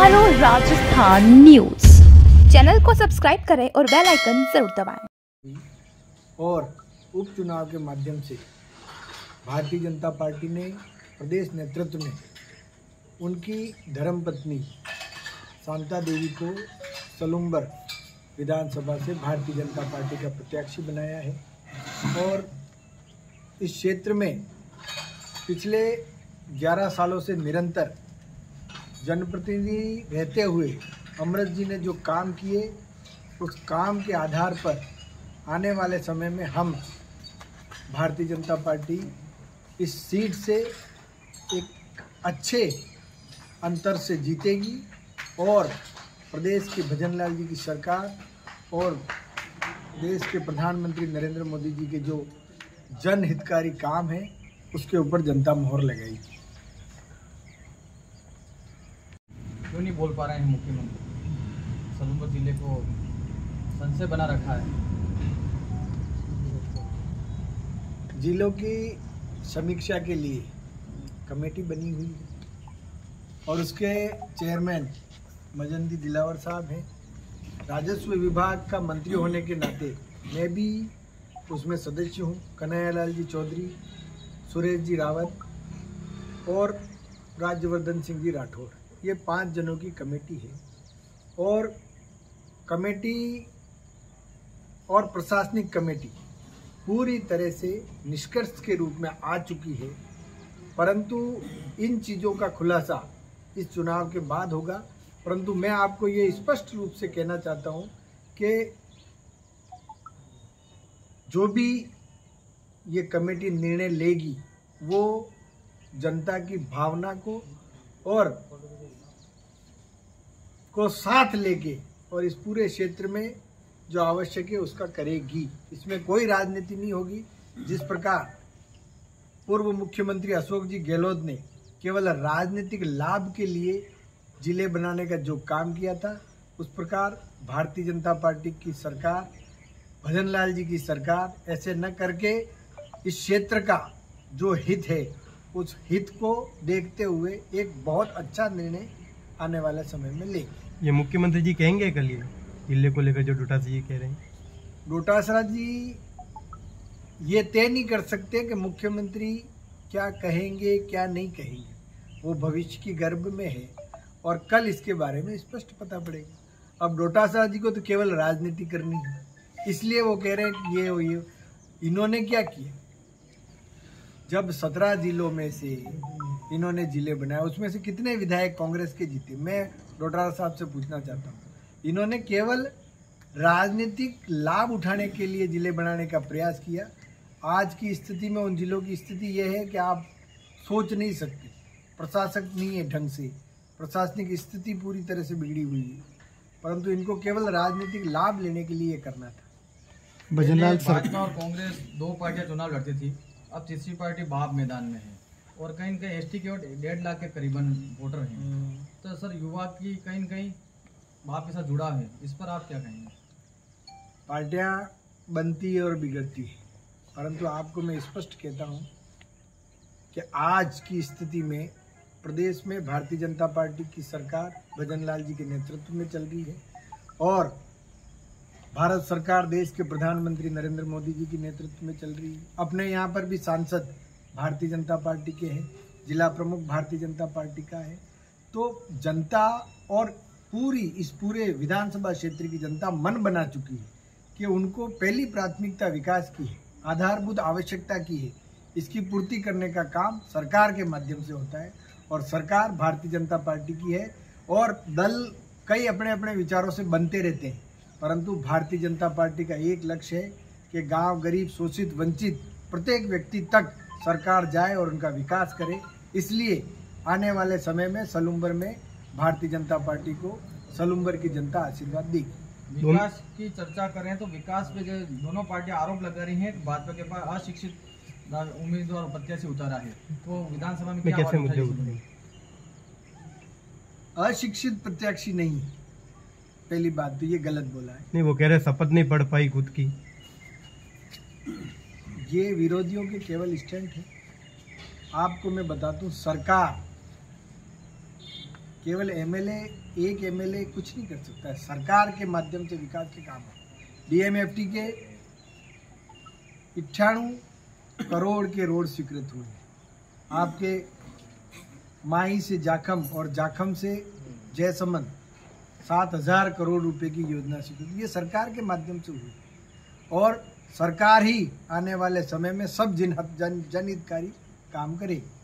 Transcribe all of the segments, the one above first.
Bokaro Rajasthan news channel को subscribe करें और बेल आइकन जरूर दबाएं। और उपचुनाव के माध्यम से भारतीय जनता पार्टी ने प्रदेश नेतृत्व में उनकी धर्मपत्नी शांता देवी को सलूम्बर विधानसभा से भारतीय जनता पार्टी का प्रत्याशी बनाया है। और इस क्षेत्र में पिछले 11 सालों से निरंतर जनप्रतिनिधि रहते हुए अमृत जी ने जो काम किए, उस काम के आधार पर आने वाले समय में हम भारतीय जनता पार्टी इस सीट से एक अच्छे अंतर से जीतेगी और प्रदेश के भजनलाल जी की सरकार और देश के प्रधानमंत्री नरेंद्र मोदी जी के जो जनहितकारी काम है उसके ऊपर जनता मोहर लगाएगी। क्यों नहीं बोल पा रहे हैं मुख्यमंत्री? सलूम्बर जिले को संशय बना रखा है। जिलों की समीक्षा के लिए कमेटी बनी हुई है और उसके चेयरमैन मजंदी दिलावर साहब हैं। राजस्व विभाग का मंत्री होने के नाते मैं भी उसमें सदस्य हूँ। कन्हैयालाल जी चौधरी, सुरेश जी रावत और राज्यवर्धन सिंह जी राठौर, ये 5 जनों की कमेटी है। और कमेटी और प्रशासनिक कमेटी पूरी तरह से निष्कर्ष के रूप में आ चुकी है, परंतु इन चीज़ों का खुलासा इस चुनाव के बाद होगा। परंतु मैं आपको ये स्पष्ट रूप से कहना चाहता हूँ कि जो भी ये कमेटी निर्णय लेगी वो जनता की भावना को साथ लेके और इस पूरे क्षेत्र में जो आवश्यक है उसका करेगी। इसमें कोई राजनीति नहीं होगी। जिस प्रकार पूर्व मुख्यमंत्री अशोक जी गहलोत ने केवल राजनीतिक लाभ के लिए जिले बनाने का जो काम किया था, उस प्रकार भारतीय जनता पार्टी की सरकार, भजनलाल जी की सरकार ऐसे न करके इस क्षेत्र का जो हित है उस हित को देखते हुए एक बहुत अच्छा निर्णय आने वाले समय में लेगी। ये मुख्यमंत्री जी कहेंगे कल ये जिले को लेकर जो डोटासरा जी कह रहे हैं? डोटासरा जी ये तय नहीं कर सकते कि मुख्यमंत्री क्या कहेंगे क्या नहीं कहेंगे, वो भविष्य की गर्भ में है और कल इसके बारे में स्पष्ट पता पड़ेगा। अब डोटासरा जी को तो केवल राजनीति करनी है, इसलिए वो कह रहे हैं कि ये इन्होंने क्या किया। जब 17 जिलों में से इन्होंने जिले बनाए, उसमें से कितने विधायक कांग्रेस के जीते? मैं डोटासरा साहब से पूछना चाहता हूँ। इन्होंने केवल राजनीतिक लाभ उठाने के लिए जिले बनाने का प्रयास किया। आज की स्थिति में उन जिलों की स्थिति यह है कि आप सोच नहीं सकते, प्रशासक नहीं है ढंग से, प्रशासनिक स्थिति पूरी तरह से बिगड़ी हुई है, परंतु इनको केवल राजनीतिक लाभ लेने के लिए करना था। भजनलाल भाजपा और कांग्रेस 2 पार्टियां चुनाव लड़ती थी, अब तीसरी पार्टी बाप मैदान में है और कहीं न कहीं एसटी के 1.5 लाख के करीबन वोटर हैं। तो सर युवा की कहीं न कहीं बाप के साथ जुड़ा है, इस पर आप क्या कहेंगे? पार्टियां बनती है और बिगड़ती है, परंतु आपको मैं स्पष्ट कहता हूं कि आज की स्थिति में प्रदेश में भारतीय जनता पार्टी की सरकार भजनलाल जी के नेतृत्व में चल रही है और भारत सरकार देश के प्रधानमंत्री नरेंद्र मोदी जी के नेतृत्व में चल रही है। अपने यहाँ पर भी सांसद भारतीय जनता पार्टी के हैं, जिला प्रमुख भारतीय जनता पार्टी का है। तो जनता और इस पूरे विधानसभा क्षेत्र की जनता मन बना चुकी है कि उनको पहली प्राथमिकता विकास की है, आधारभूत आवश्यकता की है। इसकी पूर्ति करने का काम सरकार के माध्यम से होता है और सरकार भारतीय जनता पार्टी की है और दल कई अपने अपने विचारों से बनते रहते हैं, परंतु भारतीय जनता पार्टी का एक लक्ष्य है कि गांव, गरीब, शोषित, वंचित प्रत्येक व्यक्ति तक सरकार जाए और उनका विकास करे। इसलिए आने वाले समय में सलूम्बर में भारतीय जनता पार्टी को सलूम्बर की जनता आशीर्वाद देगी। विकास की चर्चा करें तो विकास पे जो दोनों पार्टियां आरोप लगा रही हैं, भाजपा के पास अशिक्षित उम्मीदवार और प्रत्याशी उतारा है, तो विधानसभा में क्या मुद्दे उठे? अशिक्षित प्रत्याशी नहीं, पहली बात तो ये गलत बोला है। नहीं, वो कह रहे शपथ नहीं पढ़ पाई खुद की। ये विरोधियों के केवल स्टंट है। आपको मैं बताता हूँ, सरकार केवल एक एमएलए कुछ नहीं कर सकता है। सरकार के माध्यम से विकास के काम है। डीएमएफटी के 98 करोड़ के रोड स्वीकृत हुए हैं। आपके माही से जाखम और जाखम से जयसमंद 7000 करोड़ रुपए की योजना स्वीकृत, ये सरकार के माध्यम से हुई और सरकार ही आने वाले समय में सब जनहितकारी काम करेगी।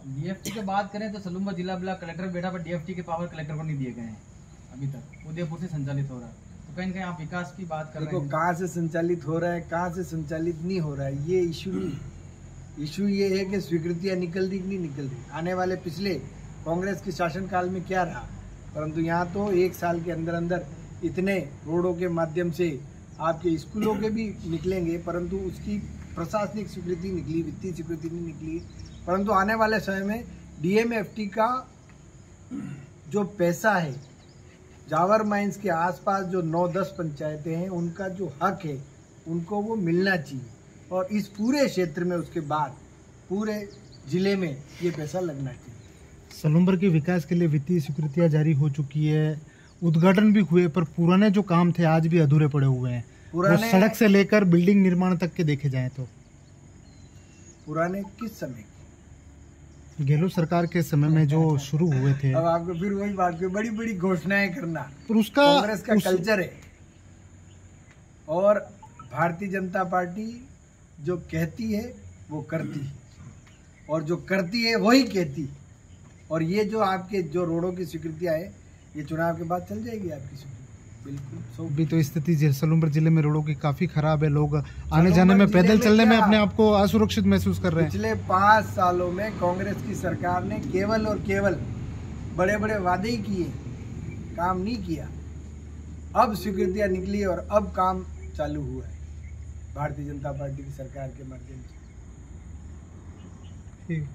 डीएफटी की बात करें तो सलूम्बर जिला ब्लॉक कलेक्टर बैठा, पर डीएफटी के पावर कलेक्टर को नहीं दिए गए हैं अभी तक। उदयपुर से संचालित हो रहा है, तो कहीं ना कहीं आप विकास की बात कर रहे देखो हैं। कहाँ से संचालित हो रहा है, कहाँ से संचालित नहीं हो रहा है, ये इशू नहीं। इशू ये है कि स्वीकृतियाँ निकल रही कि नहीं निकल रही। आने वाले पिछले कांग्रेस के शासनकाल में क्या रहा, परंतु यहाँ तो 1 साल के अंदर अंदर इतने रोडों के माध्यम से आपके स्कूलों के भी निकलेंगे, परंतु उसकी प्रशासनिक स्वीकृति निकली, वित्तीय स्वीकृति नहीं निकली। परंतु आने वाले समय में डीएमएफटी का जो पैसा है, जावर माइंस के आसपास जो 9-10 पंचायतें हैं, उनका जो हक है उनको वो मिलना चाहिए और इस पूरे क्षेत्र में उसके बाद पूरे जिले में ये पैसा लगना चाहिए। सलूम्बर के विकास के लिए वित्तीय स्वीकृतियां जारी हो चुकी है, उद्घाटन भी हुए, पर पुराने जो काम थे आज भी अधूरे पड़े हुए हैं। वो सड़क से लेकर बिल्डिंग निर्माण तक के देखे जाएं तो पुराने किस समय? गहलोत सरकार के समय में जो शुरू हुए थे। अब आपको फिर वही बात को बड़ी बड़ी घोषणाएं करना, पर उसका कांग्रेस का कल्चर है। और भारतीय जनता पार्टी जो कहती है वो करती है, और जो करती है वही कहती। और ये जो आपके जो रोडों की स्वीकृतियां है, ये चुनाव के बाद चल जाएगी आपकी स्वीकृति, बिल्कुल। अभी तो स्थिति सलूम्बर जिले में रोडों की काफी खराब है। लोग आने जाने में, पैदल चलने में अपने आप को असुरक्षित महसूस कर रहे हैं। पिछले 5 सालों में कांग्रेस की सरकार ने केवल और केवल बड़े बड़े वादे ही किए, काम नहीं किया। अब स्वीकृतियां निकली और अब काम चालू हुआ है भारतीय जनता पार्टी की सरकार के माध्यम से। ठीक।